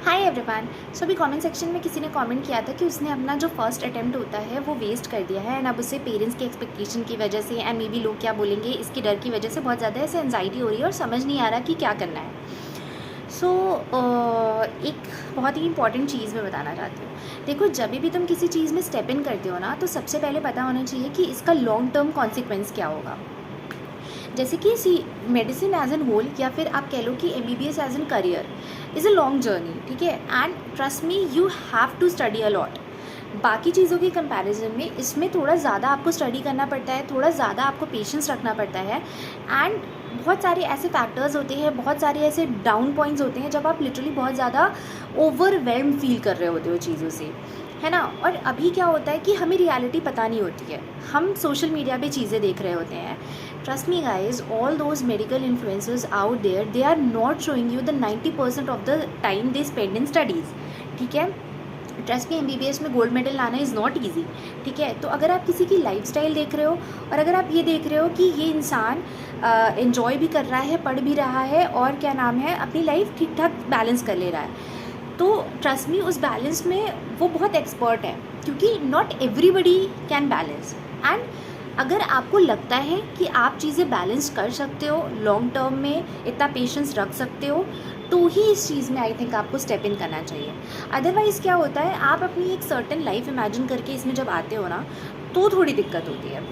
Hi everyone. सो अभी comment section में किसी ने कमेंट किया था कि उसने अपना जो फर्स्ट अटेम्प्ट होता है वो वेस्ट कर दिया है एंड अब उसे पेरेंट्स की एक्सपेक्टेशन की वजह से एंड मे बी लोग क्या बोलेंगे इसकी डर की वजह से बहुत ज़्यादा ऐसे एंजाइटी हो रही है और समझ नहीं आ रहा कि क्या करना है। सो एक बहुत ही इंपॉर्टेंट चीज़ मैं बताना चाहती हूँ। देखो, जब भी तुम किसी चीज़ में स्टेप इन करते हो ना, तो सबसे पहले पता होना चाहिए कि इसका लॉन्ग टर्म कॉन्सिक्वेंस क्या होगा। जैसे कि see medicine as an whole या फिर आप कह लो कि MBBS as an career is a long journey, ठीक है। And trust me, you have to study a lot. बाकी चीज़ों के कंपैरिजन में इसमें थोड़ा ज़्यादा आपको स्टडी करना पड़ता है, थोड़ा ज़्यादा आपको पेशेंस रखना पड़ता है एंड बहुत सारे ऐसे फैक्टर्स होते हैं, बहुत सारे ऐसे डाउन पॉइंट्स होते हैं जब आप लिटरली बहुत ज़्यादा ओवरवेल्म फील कर रहे होते हो चीज़ों से, है ना। और अभी क्या होता है कि हमें रियलिटी पता नहीं होती है, हम सोशल मीडिया पे चीज़ें देख रहे होते हैं। Trust me guys, all those medical influencers out there, they are not showing you the 90% of the time they spend in studies, ठीक है। ट्रस्ट मी, MBBS में गोल्ड मेडल लाना इज़ नॉट ईजी, ठीक है। तो अगर आप किसी की लाइफस्टाइल देख रहे हो और अगर आप ये देख रहे हो कि ये इंसान इन्जॉय भी कर रहा है, पढ़ भी रहा है और क्या नाम है, अपनी लाइफ ठीक ठाक बैलेंस कर ले रहा है, तो ट्रस्ट मी उस बैलेंस में वो बहुत एक्सपर्ट है, क्योंकि not everybody can balance. And अगर आपको लगता है कि आप चीज़ें बैलेंस कर सकते हो, लॉन्ग टर्म में इतना पेशेंस रख सकते हो, तो ही इस चीज़ में आई थिंक आपको स्टेप इन करना चाहिए। अदरवाइज़ क्या होता है, आप अपनी एक सर्टेन लाइफ इमेजिन करके इसमें जब आते हो ना, तो थोड़ी दिक्कत होती है।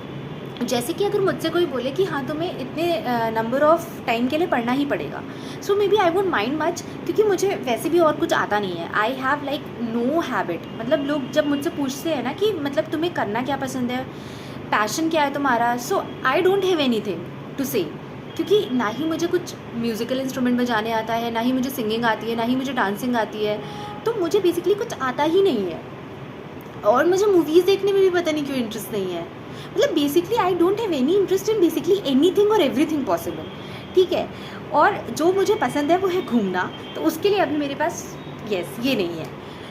जैसे कि अगर मुझसे कोई बोले कि हाँ तुम्हें इतने नंबर ऑफ़ टाइम के लिए पढ़ना ही पड़ेगा, so maybe I would mind much, क्योंकि मुझे वैसे भी और कुछ आता नहीं है। I have like no habit. मतलब लोग जब मुझसे पूछते हैं ना कि मतलब तुम्हें करना क्या पसंद है, पैशन क्या है तुम्हारा, so I don't have anything to say, क्योंकि ना ही मुझे कुछ म्यूज़िकल इंस्ट्रूमेंट बजाने आता है, ना ही मुझे सिंगिंग आती है, ना ही मुझे डांसिंग आती है। तो मुझे बेसिकली कुछ आता ही नहीं है और मुझे मूवीज़ देखने में भी पता नहीं क्यों इंटरेस्ट नहीं है। मतलब basically I don't have any interest in basically anything और एवरीथिंग पॉसिबल, ठीक है। और जो मुझे पसंद है वो है घूमना, तो उसके लिए अभी मेरे पास ये नहीं है।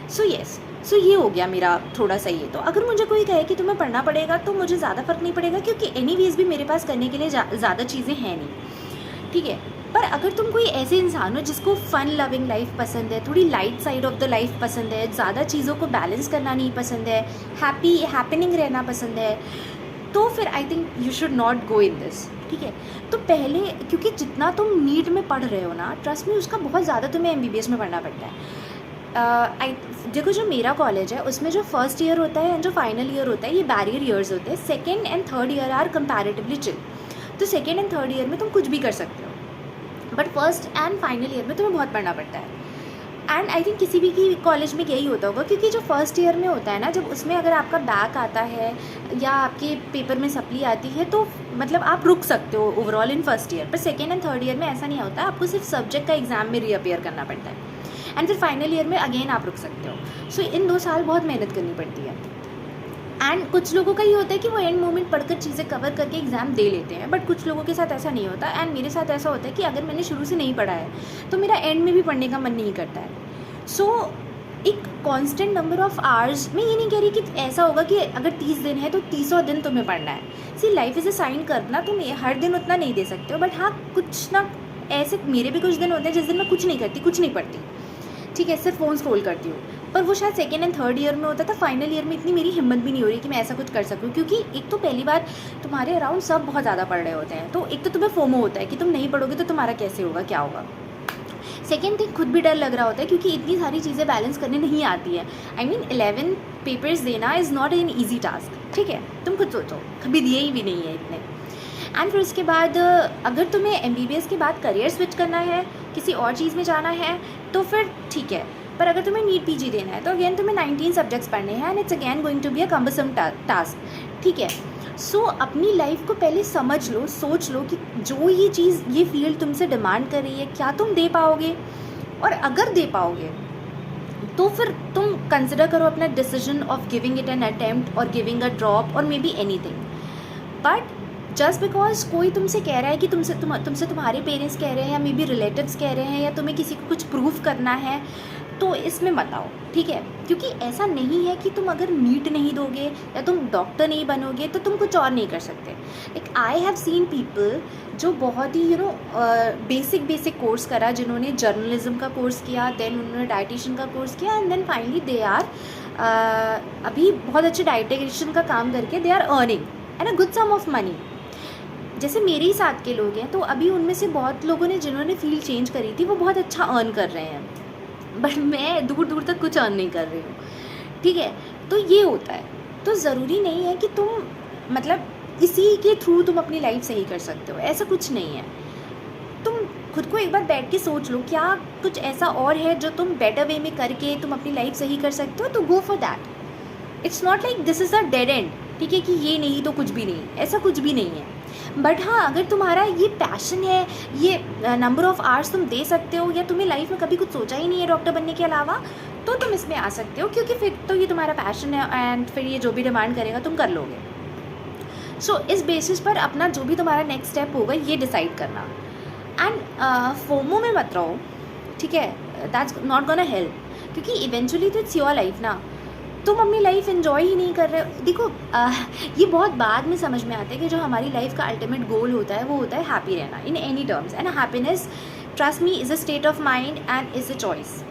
सो ये हो गया मेरा थोड़ा सा ये। तो अगर मुझे कोई कहे कि तुम्हें पढ़ना पड़ेगा, तो मुझे ज़्यादा फ़र्क नहीं पड़ेगा, क्योंकि एनीवेज़ भी मेरे पास करने के लिए ज़्यादा चीज़ें हैं नहीं, ठीक है। पर अगर तुम कोई ऐसे इंसान हो जिसको फ़न लविंग लाइफ पसंद है, थोड़ी light side of the life पसंद है, ज़्यादा चीज़ों को बैलेंस करना नहीं पसंद है, हैपनिंग रहना पसंद है, तो फिर आई think you should not go in this, ठीक है। तो पहले, क्योंकि जितना तुम नीट में पढ़ रहे हो ना, ट्रस्ट में उसका बहुत ज़्यादा तुम्हें MBBS में पढ़ना पड़ता है। देखो, जो मेरा कॉलेज है उसमें जो फर्स्ट ईयर होता है एंड जो फाइनल ईयर होता है, ये बैरियर ईयर्स होते हैं। Second and third year are comparatively chill. तो सेकेंड एंड थर्ड ईयर में तुम कुछ भी कर सकते हो, but first and final year में तुम्हें बहुत पढ़ना पड़ता है। एंड आई थिंक किसी भी की कॉलेज में यही होता होगा, क्योंकि जो फर्स्ट ईयर में होता है ना, जब उसमें अगर आपका बैक आता है या आपके पेपर में सप्ली आती है, तो मतलब आप रुक सकते हो ओवरऑल इन फर्स्ट ईयर। पर सेकेंड एंड थर्ड ईयर में ऐसा नहीं होता, आपको सिर्फ सब्जेक्ट का एग्ज़ाम में रीअपियर करना पड़ता है एंड फिर फाइनल ईयर में अगेन आप रुक सकते हो। सो इन 2 साल बहुत मेहनत करनी पड़ती है। एंड कुछ लोगों का ये होता है कि वो एंड मोमेंट पढ़कर चीज़ें कवर करके एग्ज़ाम दे लेते हैं, बट कुछ लोगों के साथ ऐसा नहीं होता। एंड मेरे साथ ऐसा होता है कि अगर मैंने शुरू से नहीं पढ़ा है तो मेरा एंड में भी पढ़ने का मन नहीं करता है। सो एक कांस्टेंट नंबर ऑफ़ आवर्स, मैं ये नहीं कह रही कि ऐसा होगा कि अगर 30 दिन है तो 30 दिन तुम्हें पढ़ना है। सी लाइफ इज़ अ साइन करना, तुम हर दिन उतना नहीं दे सकते हो, बट हाँ कुछ ना, ऐसे मेरे भी कुछ दिन होते हैं जिस दिन मैं कुछ नहीं करती, कुछ नहीं पढ़ती, ठीक है, सिर्फ फ़ोन स्क्रॉल करती हूँ। पर वो शायद सेकेंड एंड थर्ड ईयर में होता था। फाइनल ईयर में इतनी मेरी हिम्मत भी नहीं हो रही कि मैं ऐसा कुछ कर सकूँ, क्योंकि एक तो पहली बार तुम्हारे अराउंड सब बहुत ज़्यादा पढ़ रहे होते हैं, तो एक तो तुम्हें फोमो होता है कि तुम नहीं पढ़ोगे तो तुम्हारा कैसे होगा, क्या होगा। सेकेंड थिंग, खुद भी डर लग रहा होता है, क्योंकि इतनी सारी चीज़ें बैलेंस करने नहीं आती है। आई मीन 11 पेपर्स देना is not an easy task, ठीक है। तुम खुद सोचो, कभी दिए ही भी नहीं है इतने। एंड फिर उसके बाद अगर तुम्हें MBBS के बाद करियर स्विच करना है, किसी और चीज़ में जाना है, तो फिर ठीक है। पर अगर तुम्हें नीट PG देना है, तो अगेन तुम्हें 19 सब्जेक्ट्स पढ़ने हैं and it's again going to be a cumbersome task, ठीक है। सो अपनी लाइफ को पहले समझ लो, सोच लो कि जो ये चीज़, ये फील्ड तुमसे डिमांड कर रही है, क्या तुम दे पाओगे, और अगर दे पाओगे तो फिर तुम कंसिडर करो अपना decision of giving it an attempt और गिविंग अ ड्रॉप और may be anything. But just because कोई तुमसे कह रहा है कि तुमसे तुम्हारे पेरेंट्स कह रहे हैं या मे बी रिलेटिव्स कह रहे हैं या तुम्हें किसी को कुछ प्रूव करना है, तो इसमें मत आओ, ठीक है। क्योंकि ऐसा नहीं है कि तुम अगर नीट नहीं दोगे या तुम डॉक्टर नहीं बनोगे तो तुम कुछ और नहीं कर सकते। Like I have seen people जो बहुत ही बेसिक कोर्स करा, जिन्होंने जर्नलिज्म का कोर्स किया, देन उन्होंने डाइटिशियन का कोर्स किया, and then finally they are अभी बहुत अच्छे डाइटिशियन का काम करके they are earning and a good sum of money. जैसे मेरे ही साथ के लोग हैं, तो अभी उनमें से बहुत लोगों ने जिन्होंने फील्ड चेंज करी थी वो बहुत अच्छा अर्न कर रहे हैं, बट मैं दूर दूर तक कुछ अर्न नहीं कर रही हूँ, ठीक है। तो ये होता है। तो ज़रूरी नहीं है कि तुम मतलब इसी के थ्रू तुम अपनी लाइफ सही कर सकते हो, ऐसा कुछ नहीं है। तुम खुद को एक बार बैठ के सोच लो, क्या कुछ ऐसा और है जो तुम बेटर वे में करके तुम अपनी लाइफ सही कर सकते हो, तो go for that. It's not like this is a dead and, ठीक है, कि ये नहीं तो कुछ भी नहीं, ऐसा कुछ भी नहीं है। बट हाँ, अगर तुम्हारा ये पैशन है, ये नंबर ऑफ़ आवर्स तुम दे सकते हो, या तुम्हें लाइफ में कभी कुछ सोचा ही नहीं है डॉक्टर बनने के अलावा, तो तुम इसमें आ सकते हो, क्योंकि फिर तो ये तुम्हारा पैशन है एंड फिर ये जो भी डिमांड करेगा तुम कर लोगे। सो इस बेसिस पर अपना जो भी तुम्हारा नेक्स्ट स्टेप होगा ये डिसाइड करना। एंड फोमो में मत रहो, ठीक है, दैट्स नॉट गोना हेल्प, क्योंकि इवेंचुअली तो इट्स योर लाइफ ना, तुम अपनी लाइफ एंजॉय ही नहीं कर रहे हो। देखो ये बहुत बाद में समझ में आता है कि जो हमारी लाइफ का अल्टीमेट गोल होता है वो होता है हैप्पी रहना in any terms, and happiness, trust me, is a state of mind and is a choice.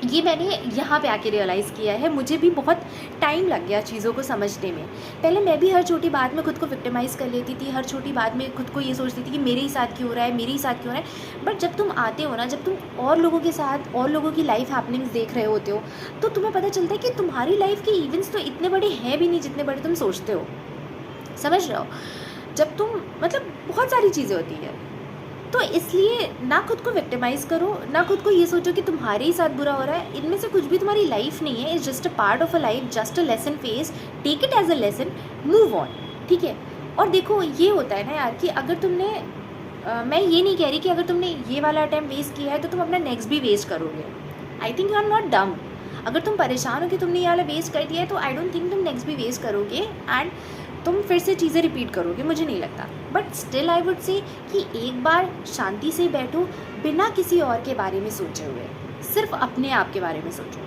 ये मैंने यहाँ पे आके रियलाइज़ किया है। मुझे भी बहुत टाइम लग गया चीज़ों को समझने में। पहले मैं भी हर छोटी बात में खुद को विक्टिमाइज़ कर लेती थी, हर छोटी बात में खुद को ये सोचती थी कि मेरे ही साथ क्यों हो रहा है, मेरे ही साथ क्यों हो रहा है। बट जब तुम आते हो ना, जब तुम और लोगों के साथ और लोगों की लाइफ हैपनिंग्स देख रहे होते हो, तो तुम्हें पता चलता है कि तुम्हारी लाइफ के इवेंट्स तो इतने बड़े हैं भी नहीं जितने बड़े तुम सोचते हो। समझ रहे हो? जब तुम मतलब बहुत सारी चीज़ें होती हैं, तो इसलिए ना खुद को विक्टिमाइज़ करो, ना खुद को ये सोचो कि तुम्हारे ही साथ बुरा हो रहा है। इनमें से कुछ भी तुम्हारी लाइफ नहीं है, it's just a part of a life, just a lesson phase, take it as a lesson, move on, ठीक है। और देखो ये होता है ना यार कि अगर तुमने मैं ये नहीं कह रही कि अगर तुमने ये वाला टाइम वेस्ट किया है तो तुम अपना नेक्स्ट भी वेस्ट करोगे। I think you are not dumb. अगर तुम परेशान हो कि तुमने ये वाला वेस्ट कर दिया है, तो आई डोंट थिंक तुम नेक्स्ट भी वेस्ट करोगे एंड तुम फिर से चीज़ें रिपीट करोगे, मुझे नहीं लगता। But still I would say कि एक बार शांति से बैठो, बिना किसी और के बारे में सोचे हुए, सिर्फ अपने आप के बारे में सोचो।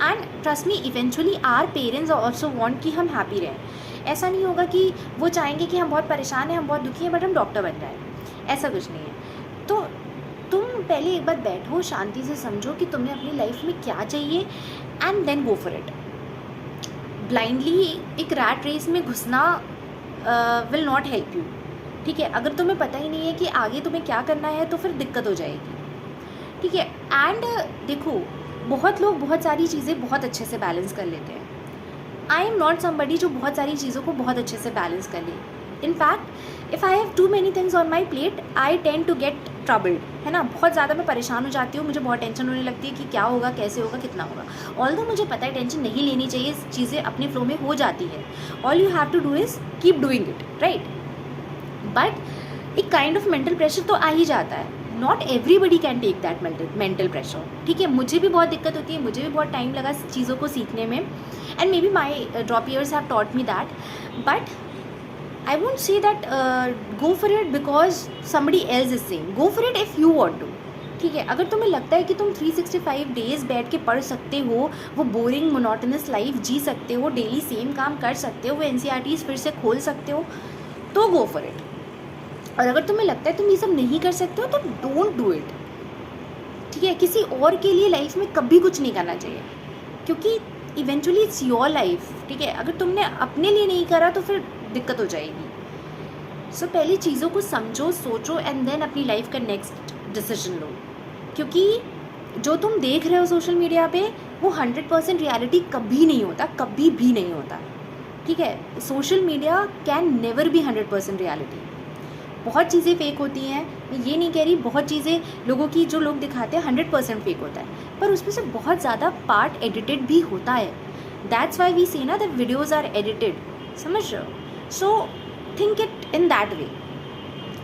And trust me, eventually our parents also want कि हम हैप्पी रहें। ऐसा नहीं होगा कि वो चाहेंगे कि हम बहुत परेशान हैं, हम बहुत दुखी हैं, बट हम डॉक्टर बन जाएँ, ऐसा कुछ नहीं है। तो तुम पहले एक बार बैठो, शांति से समझो कि तुम्हें अपनी लाइफ में क्या चाहिए and then go for it. Blindly एक रैट रेस में घुसना विल नॉट हेल्प यू, ठीक है। अगर तुम्हें पता ही नहीं है कि आगे तुम्हें क्या करना है तो फिर दिक्कत हो जाएगी, ठीक है। एंड देखो, बहुत लोग बहुत सारी चीज़ें बहुत अच्छे से बैलेंस कर लेते हैं। आई एम नॉट समबडी जो बहुत सारी चीज़ों को बहुत अच्छे से बैलेंस कर ले। In fact if I have too many things on my plate, I tend to get troubled, है ना। बहुत ज़्यादा मैं परेशान हो जाती हूँ, मुझे बहुत टेंशन होने लगती है कि क्या होगा, कैसे होगा, कितना होगा। ऑल्दो मुझे पता है टेंशन नहीं लेनी चाहिए, चीज़ें अपने फ्लो में हो जाती है। All you have to do is keep doing it, right. But एक काइंड ऑफ मेंटल प्रेशर तो आ ही जाता है। Not everybody can take that mental pressure, ठीक है। मुझे भी बहुत दिक्कत होती है, मुझे भी बहुत टाइम लगा चीज़ों को सीखने में, and may be my drop years have taught me that. But I won't say that go for it because somebody else is saying. Go for it if you want to. ठीक है, अगर तुम्हें लगता है कि तुम 365 डेज बैठ के पढ़ सकते हो, वो बोरिंग मोनोटोनस लाइफ जी सकते हो, डेली सेम काम कर सकते हो, वो NCERTs फिर से खोल सकते हो, तो गो फॉर इट। और अगर तुम्हें लगता है तुम ये सब नहीं कर सकते हो तो डोंट डू इट, ठीक है। किसी और के लिए लाइफ में कभी कुछ नहीं करना चाहिए, क्योंकि इवेंचुअली इट्स योर लाइफ, ठीक है। अगर तुमने अपने लिए नहीं करा तो फिर दिक्कत हो जाएगी। सो पहले चीज़ों को समझो, सोचो, एंड देन अपनी लाइफ का नेक्स्ट डिसीजन लो, क्योंकि जो तुम देख रहे हो सोशल मीडिया पे वो 100% रियलिटी कभी नहीं होता, कभी भी नहीं होता, ठीक है। Social media can never be 100% reality. बहुत चीज़ें फेक होती हैं, मैं ये नहीं कह रही बहुत चीज़ें लोगों की जो लोग दिखाते हैं 100% फेक होता है, पर उसमें से बहुत ज़्यादा पार्ट एडिटेड भी होता है। दैट्स वाई वी सी ना दैट वीडियोज़ आर एडिटेड, समझ रहे हो। So think it in that way.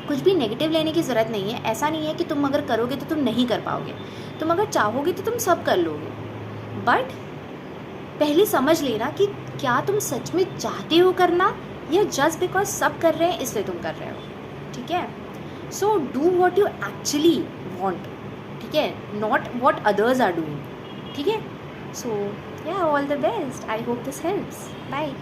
कुछ भी नेगेटिव लेने की ज़रूरत नहीं है। ऐसा नहीं है कि तुम अगर करोगे तो तुम नहीं कर पाओगे, तुम अगर चाहोगे तो तुम सब कर लोगे। बट पहले समझ लेना कि क्या तुम सच में चाहते हो करना, या जस्ट बिकॉज सब कर रहे हैं इसलिए तुम कर रहे हो, ठीक है। So do what you actually want, ठीक है, not what others are doing. ठीक है। So yeah all the best, I hope this helps, bye.